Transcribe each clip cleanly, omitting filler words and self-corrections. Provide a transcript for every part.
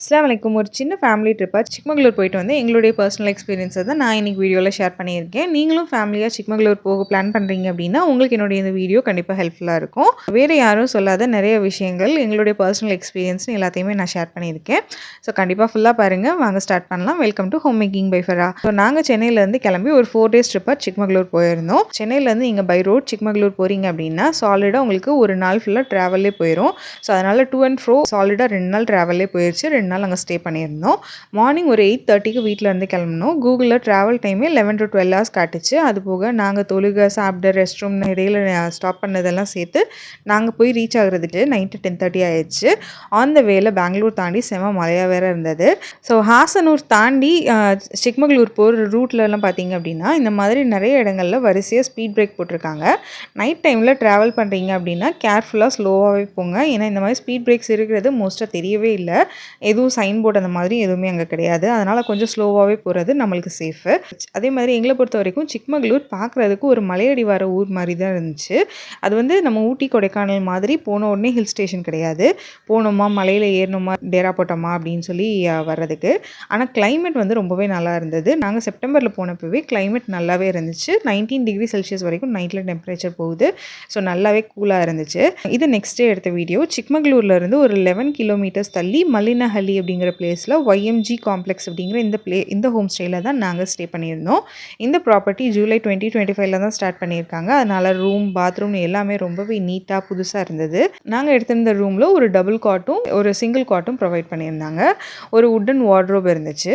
அஸ்ஸலாமு அலைக்கும். ஒரு சின்ன ஃபேமிலி ட்ரிப்பா சிக்மங்களூர் போயிட்டு வந்து எங்களுடைய பர்சனல் எக்ஸ்பீரியன்ஸை தான் நான் இன்னைக்கு வீடியோவில் ஷேர் பண்ணியிருக்கேன். நீங்களும் ஃபேமிலியாக சிக்மங்களூர் போக பிளான் பண்ணுறீங்க அப்படின்னா உங்களுக்கு என்னுடைய இந்த வீடியோ கண்டிப்பாக ஹெல்ப்ஃபுல்லாக இருக்கும். வேறு யாரும் சொல்லாத நிறைய விஷயங்கள் எங்களுடைய பர்சனல் எக்ஸ்பீரியன்ஸ்னு எல்லாத்தையுமே நான் ஷேர் பண்ணியிருக்கேன். ஸோ கண்டிப்பாக ஃபுல்லாக பாருங்கள். வாங்க ஸ்டார்ட் பண்ணலாம். Welcome to home making by Farah. So நாங்கள் சென்னையிலேருந்து கிளம்பி ஒரு 4 டேஸ் ட்ரிப்பாக சிக்மங்களூர் போயிருந்தோம். சென்னையிலேருந்து நீங்கள் பை ரோட் சிக்மங்களூர் போகிறீங்க அப்படின்னா சாலிடாக உங்களுக்கு ஒரு நாள் ஃபுல்லாக ட்ராவல்லே போயிடும். ஸோ அதனால் டூ அண்ட் ஃப்ரோ சாலிடாக 2 நாள் ட்ராவல்லே போயிடுச்சு. 2 நாள் அங்கே ஸ்டே பண்ணியிருந்தோம். மார்னிங் ஒரு 8:30க்கு வீட்டிலேருந்து கிளம்பணும். கூகுளில் ட்ராவல் டைமே 11 to 12 ஹவர்ஸ் காட்டுச்சு. அது போக நாங்கள் தொழுக சாப்பிட ரெஸ்ட் ரூம் இடையில ஸ்டாப் பண்ணதெல்லாம் சேர்த்து நாங்கள் போய் ரீச் ஆகுறதுக்கு நைட்டு 10:30 ஆயிடுச்சு. ஆன் த வேல பெங்களூர் தாண்டி செம மழையாக வேறு இருந்தது. ஸோ ஹாசனூர் தாண்டி சிக்மங்களூர் போகிற ரூட்லலாம் பார்த்தீங்க அப்படின்னா இந்த மாதிரி நிறைய இடங்களில் வரிசையாக ஸ்பீட் பிரேக் போட்டிருக்காங்க. நைட் டைமில் ட்ராவல் பண்ணுறீங்க அப்படின்னா கேர்ஃபுல்லாக ஸ்லோவாகவே போங்க. ஏன்னா இந்த மாதிரி ஸ்பீட் பிரேக்ஸ் இருக்கிறது மோஸ்ட்டாக தெரியவே இல்லை. எதுவும் சைன் போர்டு அந்த மாதிரி எதுவுமே அங்கே கிடையாது. அதனால் கொஞ்சம் ஸ்லோவாகவே போகிறது நம்மளுக்கு சேஃபு. அதே மாதிரி எங்களை பொறுத்த வரைக்கும் சிக்மங்களூர் பார்க்குறதுக்கு ஒரு மலையடிவார ஊர் மாதிரி தான் இருந்துச்சு. அது வந்து நம்ம ஊட்டி கொடைக்கானல் மாதிரி போன உடனே ஹில் ஸ்டேஷன் கிடையாது. போனோமா மலையில் ஏறணுமா டேரா போட்டோமா அப்படின்னு சொல்லி வர்றதுக்கு. ஆனால் கிளைமேட் வந்து ரொம்பவே நல்லா இருந்தது. நாங்கள் செப்டம்பரில் போனப்பவே கிளைமேட் நல்லாவே இருந்துச்சு. 19 டிகிரி செல்சியஸ் வரைக்கும் நைட்டில் டெம்பரேச்சர் போகுது. ஸோ நல்லாவே கூலாக இருந்துச்சு. இது நெக்ஸ்ட் டே எடுத்த வீடியோ. சிக்மங்களூர்லேருந்து ஒரு 11 கிலோமீட்டர்ஸ் தள்ளி மல்லினஹள்ளி அப்படிங்கிற பிளேஸில் YMG காம்ப்ளெக்ஸ் அப்படிங்கிற இந்த ஹோம் ஸ்டேயில் தான் நாங்கள் ஸ்டே பண்ணியிருந்தோம். இந்த ப்ராப்பர்ட்டி ஜூலை 2025 தான் ஸ்டார்ட் பண்ணியிருக்காங்க. அதனால் ரூம் பாத்ரூம் எல்லாமே ரொம்பவே நீட்டாக புதுசாக இருந்தது. நாங்கள் எடுத்திருந்த ரூமில் ஒரு டபுள் காட்டும் ஒரு சிங்கிள் காட்டும் ப்ரொவைட் பண்ணியிருந்தாங்க. ஒரு வுட்டன் வார்ட்ரோப் இருந்துச்சு.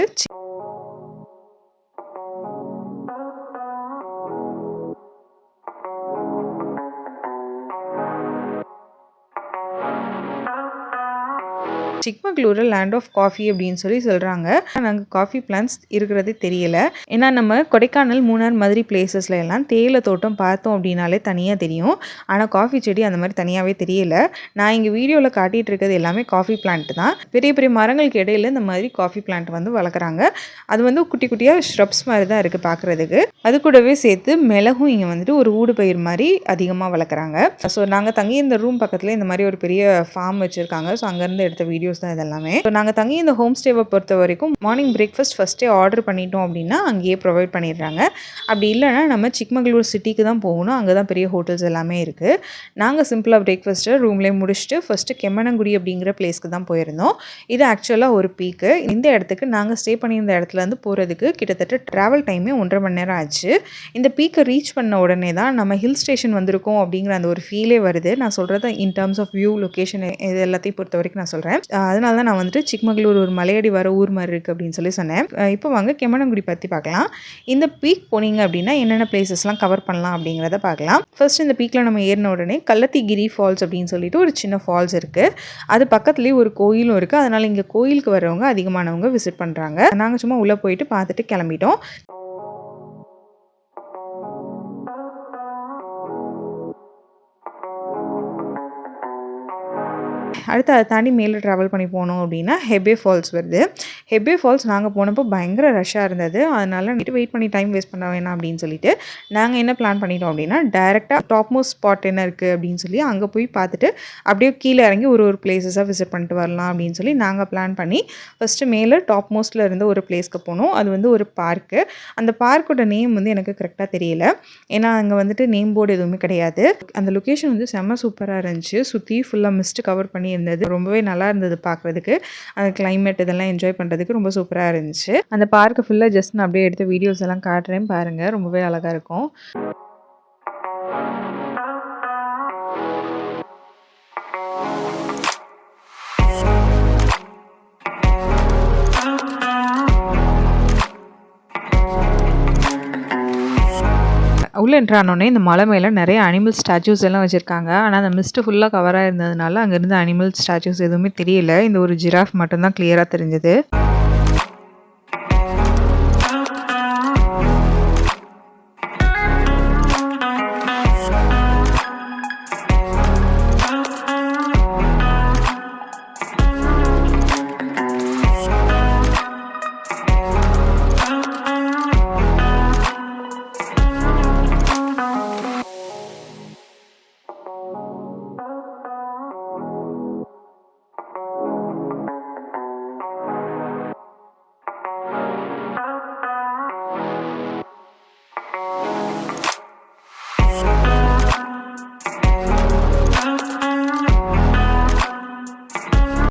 சிக்மங்களூரில் லேண்ட் ஆஃப் காஃபி அப்படின்னு சொல்லி சொல்கிறாங்க. நாங்கள் காஃபி பிளான்ஸ் இருக்கிறதே தெரியல. ஏன்னா நம்ம கொடைக்கானல் மூணார் மாதிரி பிளேசஸில் எல்லாம் தேயிலை தோட்டம் பார்த்தோம் அப்படின்னாலே தனியாக தெரியும். ஆனால் காஃபி செடி அந்த மாதிரி தனியாகவே தெரியல. நான் இங்கே வீடியோவில் காட்டிகிட்டு இருக்கிறது எல்லாமே காஃபி பிளான்ட் தான். பெரிய பெரிய மரங்களுக்கு இடையில இந்த மாதிரி காஃபி பிளான்ட் வந்து வளர்க்குறாங்க. அது வந்து குட்டி குட்டியாக ஷ்ரப்ஸ் மாதிரி தான் இருக்குது பார்க்குறதுக்கு. அது கூடவே சேர்த்து மிளகும் இங்கே வந்துட்டு ஒரு ஊடு பயிர் மாதிரி அதிகமாக வளர்க்குறாங்க. ஸோ நாங்கள் தங்கி இந்த ரூம் பக்கத்தில் இந்த மாதிரி ஒரு பெரிய ஃபார்ம் வச்சுருக்காங்க. ஸோ அங்கேருந்து எடுத்த வீடியோஸ் தான் இதெல்லாமே. ஸோ நாங்கள் தங்கி இந்த ஹோம் ஸ்டேவை பொறுத்த வரைக்கும் மார்னிங் பிரேக்ஃபாஸ்ட் ஃபஸ்ட்டே ஆர்டர் பண்ணிட்டோம் அப்படின்னா அங்கேயே ப்ரொவைட் பண்ணிடுறாங்க. அப்படி இல்லைனா நம்ம சிக்மங்களூர் சிட்டிக்கு தான் போகணும். அங்கே தான் பெரிய ஹோட்டல்ஸ் எல்லாமே இருக்குது. நாங்கள் சிம்பிளாக பிரேக்ஃபாஸ்ட்டை ரூம்லேயே முடிச்சுட்டு ஃபஸ்ட்டு கெம்மனங்குடி அப்படிங்கிற பிளேஸ்க்கு தான் போயிருந்தோம். இது ஆக்சுவலாக ஒரு பீக்கு. இந்த இடத்துக்கு நாங்கள் ஸ்டே பண்ணியிருந்த இடத்துலேருந்து போகிறதுக்கு கிட்டத்தட்ட ட்ராவல் டைமே 1.5 மணி நேரம் ஆச்சு. இந்த பீக்கை ரீச் பண்ண உடனே தான் நம்ம ஹில் ஸ்டேஷன் வந்திருக்கோம் அப்படிங்கிற அந்த ஒரு ஃபீலே வருது. நான் சொல்கிறது in terms of view location இது எல்லாத்தையும் பொறுத்த வரைக்கும் நான் சொல்கிறேன். அதனால தான் நான் வந்துட்டு சிக்மங்களூர் ஒரு மலையடி வர ஊர் மாதிரி இருக்குது அப்படின்னு சொல்லி சொன்னேன். இப்போ வாங்க கெம்மனங்குடி பற்றி பார்க்கலாம். இந்த பீக் போனீங்க அப்படின்னா என்னென்ன பிளேசஸ்லாம் கவர் பண்ணலாம் அப்படிங்கிறத பார்க்கலாம். ஃபர்ஸ்ட் இந்த பீக்கில் நம்ம ஏறின உடனே கள்ளத்திகிரி ஃபால்ஸ் அப்படின்னு சொல்லிட்டு ஒரு சின்ன ஃபால்ஸ் இருக்குது. அது பக்கத்துலேயே ஒரு கோயிலும் இருக்குது. அதனால் இங்கே கோயிலுக்கு வரவங்க அதிகமானவங்க விசிட் பண்ணுறாங்க. நாங்கள் சும்மா உள்ளே போயிட்டு பார்த்துட்டு கிளம்பிட்டோம். அடுத்து அதை தாண்டி மேலே ட்ராவல் பண்ணி போனோம் அப்படின்னா ஹெபே ஃபால்ஸ் வருது. ஹெபே ஃபால்ஸ் நாங்கள் போனப்போ பயங்கர ரஷ்ஷாக இருந்தது. அதனால் வெயிட் பண்ணி டைம் வேஸ்ட் பண்ண வேணாம் அப்படின்னு சொல்லிட்டு நாங்கள் என்ன பிளான் பண்ணிட்டோம் அப்படின்னா டைரெக்டாக டாப் மோஸ்ட் ஸ்பாட் என்ன இருக்குது அப்படின்னு சொல்லி அங்கே போய் பார்த்துட்டு அப்படியே கீழே இறங்கி ஒரு பிளேஸஸாக விசிட் பண்ணிட்டு வரலாம் அப்படின்னு சொல்லி நாங்கள் பிளான் பண்ணி ஃபஸ்ட்டு மேலே டாப் மோஸ்ட்டில் இருந்த ஒரு பிளேஸ்க்கு போனோம். அது வந்து ஒரு பார்க்கு. அந்த பார்க்கோட நேம் வந்து எனக்கு கரெக்டாக தெரியல. ஏன்னா அங்கே வந்துட்டு நேம் போர்டு எதுவுமே கிடையாது. அந்த லொக்கேஷன் வந்து செம்ம சூப்பராக இருந்துச்சு. சுற்றி ஃபுல்லாக மிஸ்ட் கவர் பண்ணி இருந்தது. ரொம்பவே நல்லா இருந்தது பார்க்குறதுக்கு. அந்த கிளைமேட் இதெல்லாம் என்ஜாய் பண்ணுறதுக்கு ரொம்ப சூப்பராக இருந்துச்சு. அந்த பார்க்கு ஃபுல்லாக ஜஸ்ட் நான் அப்படியே எடுத்த வீடியோஸ் எல்லாம் காட்டுறேன் பாருங்கள். ரொம்பவே அழகாக இருக்கும். உள்ளே என்ட்ரானோடனே இந்த மலை மேலே நிறைய அனிமல் ஸ்டாச்சூஸ் எல்லாம் வச்சுருக்காங்க. ஆனால் அந்த மிஸ்ட்டு ஃபுல்லாக கவராக இருந்ததுனால அங்கேருந்து அனிமல் ஸ்டாச்சூஸ் எதுவுமே தெரியல. இந்த ஒரு ஜிராஃப் மட்டும்தான் கிளியராக தெரிஞ்சது.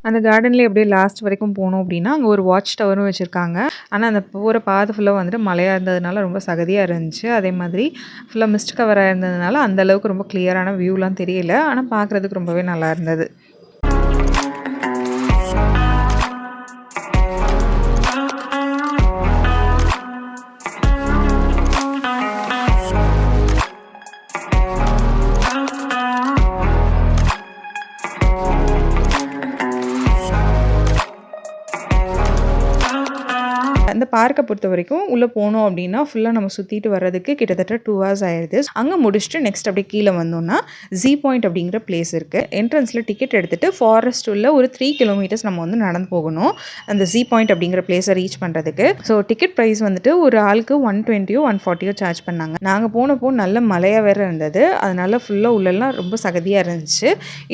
அந்த கார்டன்லேயே அப்படியே லாஸ்ட் வரைக்கும் போனோம் அப்படின்னா அங்கே ஒரு வாட்ச் டவரும் வச்சுருக்காங்க. ஆனால் அந்த போகிற பாதை ஃபுல்லாக வந்துட்டு மழையாக இருந்ததுனால ரொம்ப சகதியாக இருந்துச்சு. அதே மாதிரி ஃபுல்லாக மிஸ்ட் கவராக இருந்ததுனால அந்தளவுக்கு ரொம்ப கிளியரான வியூலாம் தெரியல. ஆனால் பார்க்குறதுக்கு ரொம்பவே நல்லா இருந்தது. அந்த பார்க்கை பொறுத்த வரைக்கும் உள்ளே போனோம் அப்படின்னா ஃபுல்லாக நம்ம சுற்றிட்டு வர்றதுக்கு கிட்டத்தட்ட 2 hours ஆயிடுது. அங்கே முடிச்சுட்டு நெக்ஸ்ட் அப்படியே கீழே வந்தோம்னா ஜீ பாயிண்ட் அப்படிங்கிற பிளேஸ் இருக்குது. என்ட்ரன்ஸில் டிக்கெட் எடுத்துகிட்டு ஃபாரஸ்ட் உள்ள ஒரு 3 kilometers நம்ம வந்து நடந்து போகணும் அந்த ஜீ பாயிண்ட் அப்படிங்கிற பிளேஸை ரீச் பண்ணுறதுக்கு. ஸோ டிக்கெட் ப்ரைஸ் வந்துட்டு ஒரு ஆளுக்கு 120 140 சார்ஜ் பண்ணாங்க. நாங்கள் போனப்போ நல்ல மழையாக வேறு இருந்தது. அதனால ஃபுல்லாக உள்ளெல்லாம் ரொம்ப சகதியாக இருந்துச்சு.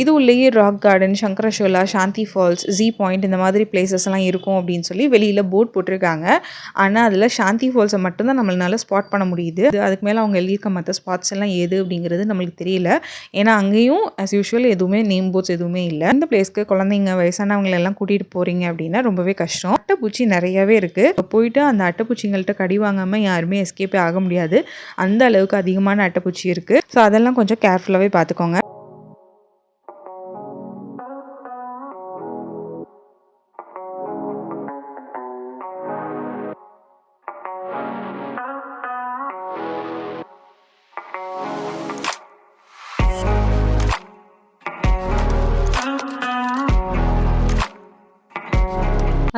இது உள்ளேயே ராக் கார்டன், சங்கரஷோலா, சாந்தி ஃபால்ஸ், ஜீ பாயிண்ட் இந்த மாதிரி பிளேசஸ் எல்லாம் இருக்கும் அப்படின்னு சொல்லி வெளியில் போர்ட் போட்டிருக்காங்க. ஆனால் அதில் சாந்தி ஃபால்ஸை மட்டும்தான் நம்மளால ஸ்பாட் பண்ண முடியுது. அதுக்கு மேலே அவங்க எழுதியிருக்க மற்ற ஸ்பாட்ஸ் எல்லாம் எது அப்படிங்கிறது நம்மளுக்கு தெரியல. ஏன்னா அங்கேயும் ஆஸ் யூஷுவல் எதுவுமே நேம் போர்ட்ஸ் எதுவுமே இல்லை. இந்த பிளேஸ்க்கு குழந்தைங்க வயசானவங்களை எல்லாம் கூட்டிகிட்டு போகிறீங்க அப்படின்னா ரொம்பவே கஷ்டம். அட்டைப்பூச்சி நிறையவே இருக்குது. போயிட்டு அந்த அட்டைப்பூச்சிங்கள்ட்ட கடி வாங்காமல் யாருமே எஸ்கேப்பே ஆக முடியாது. அந்த அளவுக்கு அதிகமான அட்டைப்பூச்சி இருக்குது. ஸோ அதெல்லாம் கொஞ்சம் கேர்ஃபுல்லாகவே பார்த்துக்கோங்க.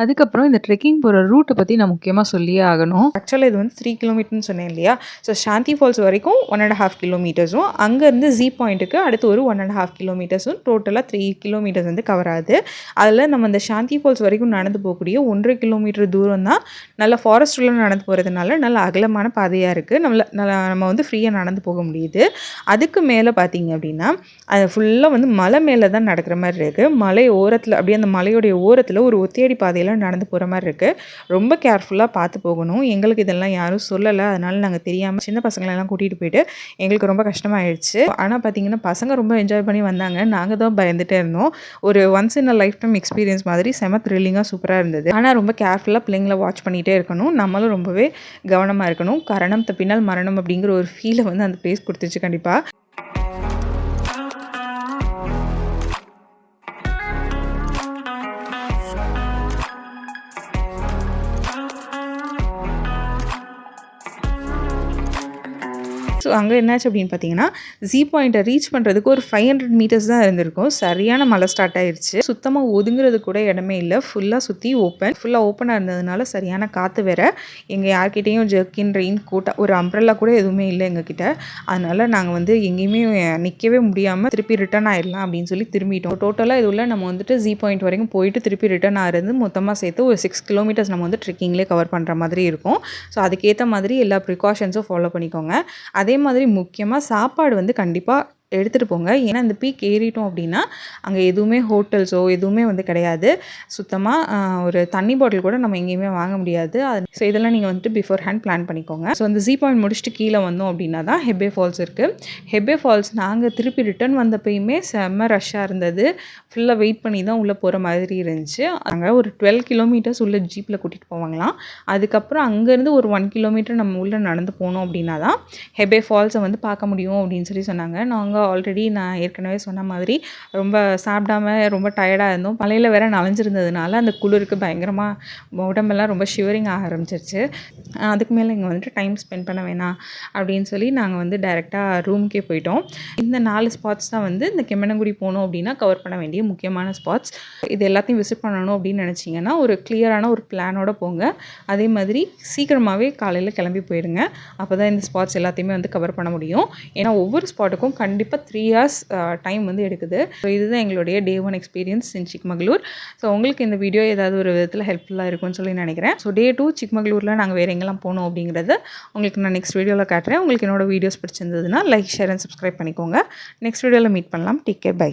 அதுக்கப்புறம் இந்த ட்ரெக்கிங் போகிற ரூட்டை பற்றி நான் முக்கியமாக சொல்லியே ஆகணும். ஆக்சுவலாக இது வந்து 3 kilometerன்னு சொன்னேன் இல்லையா. ஸோ சாந்தி ஃபால்ஸ் வரைக்கும் 1.5 kilometers, அங்கேருந்து ஜீ பாயிண்ட்டுக்கு அடுத்து ஒரு 1.5 kilometers, டோட்டலாக 3 kilometers வந்து கவர் ஆகுது. அதில் நம்ம இந்த சாந்தி ஃபால்ஸ் வரைக்கும் நடந்து போகக்கூடிய 1.5 kilometer தூரம் தான் நல்ல ஃபாரஸ்ட் உள்ள நடந்து போகிறதுனால நல்ல அகலமான பாதையாக இருக்குது. நம்ம வந்து ஃப்ரீயாக நடந்து போக முடியுது. அதுக்கு மேலே பார்த்தீங்க அப்படின்னா அது ஃபுல்லாக வந்து மலை மேலே தான் நடக்கிற மாதிரி இருக்குது. மலை ஓரத்தில் அப்படியே அந்த மலையோடைய ஓரத்தில் ஒரு ஒத்தையடி பாதையில் நடந்து போகிற மாதிரி இருக்குது. ரொம்ப கேர்ஃபுல்லாக பார்த்து போகணும். எங்களுக்கு இதெல்லாம் யாரும் சொல்லலை. அதனால நாங்கள் தெரியாமல் சின்ன பசங்களெல்லாம் கூட்டிகிட்டு போயிட்டு எங்களுக்கு ரொம்ப கஷ்டமாயிடுச்சு. ஆனால் பார்த்தீங்கன்னா பசங்க ரொம்ப என்ஜாய் பண்ணி வந்தாங்க. நாங்கள் தான் பயந்துகிட்டே இருந்தோம். ஒரு once in a life time experience மாதிரி செம த்ரில்லிங்காக சூப்பராக இருந்தது. ஆனால் ரொம்ப கேர்ஃபுல்லாக பிள்ளைங்களை வாட்ச் பண்ணிகிட்டே இருக்கணும். நம்மளும் ரொம்பவே கவனமாக இருக்கணும். கரணம் தப்பினால் மரணம் அப்படிங்கிற ஒரு ஃபீலை வந்து அந்த பிளேஸ் கொடுத்துச்சு கண்டிப்பாக. ஸோ அங்கே என்னாச்சு அப்படின்னு பார்த்தீங்கன்னா ஜீ பாயிண்ட்டை ரீச் பண்ணுறதுக்கு ஒரு 500 meters தான் இருந்திருக்கும். சரியான மழை ஸ்டார்ட் ஆயிடுச்சு. சுத்தமாக ஒதுங்கிறது கூட இடமே இல்லை. ஃபுல்லாக சுற்றி ஃபுல்லாக ஓப்பனாக இருந்ததுனால சரியான காற்று வேறு. எங்கள் யார்கிட்டையும் ஜெர்கின், ரெயின் கோட், ஒரு அம்ப்ரெல்லா கூட எதுவுமே இல்லை எங்ககிட்ட. அதனால் நாங்கள் வந்து எங்கேயுமே நிற்கவே முடியாமல் திருப்பி ரிட்டர்ன் ஆயிடலாம் அப்படின்னு சொல்லி திரும்பிட்டோம். டோட்டலாக இதுல நம்ம வந்துட்டு ஜீ பாயிண்ட் வரைக்கும் போயிட்டு திருப்பி ரிட்டர்ன் ஆகிறது மொத்தமாக சேர்த்து ஒரு 6 kilometers நம்ம வந்து ட்ரெக்கிங்லேயே கவர் பண்ணுற மாதிரி இருக்கும். ஸோ அதுக்கேற்ற மாதிரி எல்லா ப்ரிகாஷன்ஸும் ஃபாலோ பண்ணிக்கோங்க. அதே மாதிரி முக்கியமாக சாப்பாடு வந்து கண்டிப்பாக எடுத்துகிட்டு போங்க. ஏன்னா இந்த பீக் ஏறிட்டோம் அப்படின்னா அங்கே எதுவுமே ஹோட்டல்ஸோ எதுவுமே வந்து கிடையாது. சுத்தமாக ஒரு தண்ணி பாட்டில் கூட நம்ம எங்கேயுமே வாங்க முடியாது. ஸோ இதெல்லாம் நீங்கள் வந்துட்டு பிஃபோர் ஹேண்ட் பிளான் பண்ணிக்கோங்க. ஸோ அந்த ஜீ பாயிண்ட் முடிச்சுட்டு கீழே வந்தோம் அப்படின்னா தான் ஹெப்பே ஃபால்ஸ் இருக்குது. ஹெப்பே ஃபால்ஸ் நாங்கள் திருப்பி ரிட்டர்ன் வந்தப்பயுமே செம்ம ரஷ்ஷாக இருந்தது. ஃபுல்லாக வெயிட் பண்ணி தான் உள்ளே போகிற மாதிரி இருந்துச்சு. அங்கே ஒரு 12 kilometers உள்ள ஜீப்பில் கூட்டிகிட்டு போவாங்களாம். அதுக்கப்புறம் அங்கேருந்து ஒரு 1 kilometer நம்ம உள்ளே நடந்து போனோம் அப்படின்னா தான் ஹெப்பே ஃபால்ஸை வந்து பார்க்க முடியும் அப்படின்னு சொல்லி சொன்னாங்க. நாங்கள் ஆல்ரெடி நான் ஏற்கனவே சொன்ன மாதிரி ரொம்ப சாப்பிடாம ரொம்ப டயர்டாக இருந்தோம். மலையில் வேற நனைஞ்சிருந்ததுனால அந்த குளிருக்கு பயங்கரமாக உடம்பெல்லாம் ரொம்ப ஷிவரிங் ஆக ஆரம்பிச்சிருச்சு. அதுக்கு மேலே இங்கே வந்துட்டு டைம் ஸ்பெண்ட் பண்ண வேணாம் அப்படின்னு சொல்லி நாங்கள் வந்து டைரெக்டாக ரூமுக்கே போயிட்டோம். இந்த 4 ஸ்பாட்ஸ் தான் வந்து இந்த கெம்மனங்குடி போனோம் அப்படின்னா கவர் பண்ண வேண்டிய முக்கியமான ஸ்பாட்ஸ். இது எல்லாத்தையும் விசிட் பண்ணணும் அப்படின்னு நினச்சிங்கன்னா ஒரு கிளியரான ஒரு பிளானோட போங்க. அதே மாதிரி சீக்கிரமாகவே காலையில் கிளம்பி போயிடுங்க. அப்போ தான் இந்த ஸ்பாட்ஸ் எல்லாத்தையுமே வந்து கவர் பண்ண முடியும். ஏன்னா ஒவ்வொரு ஸ்பாட்டுக்கும் கண்டிப்பாக 3 hours டைம் வந்து எடுக்குது. ஸோ இதுதான் எங்களுடைய Day 1 experience in Chikmagalur. So உங்களுக்கு இந்த வீடியோ ஏதாவது ஒரு விதத்தில் ஹெல்ப்ஃபுல்லாக இருக்கும்னு சொல்லி நினைக்கிறேன். ஸோ Day 2 சிக்மகளூரில் நாங்கள் வேறு எங்கெல்லாம் போனோம் அப்படிங்கிறத உங்களுக்கு நான் நெக்ஸ்ட் வீடியோவில் காட்டுறேன். உங்களுக்கு என்னோட வீடியோஸ் பிடிச்சிருந்ததுன்னா லைக், ஷேர் அண்ட் சப்ஸ்கிரைப் பண்ணிக்கோங்க. நெக்ஸ்ட் வீடியோவில் மீட் பண்ணலாம். Take care, by.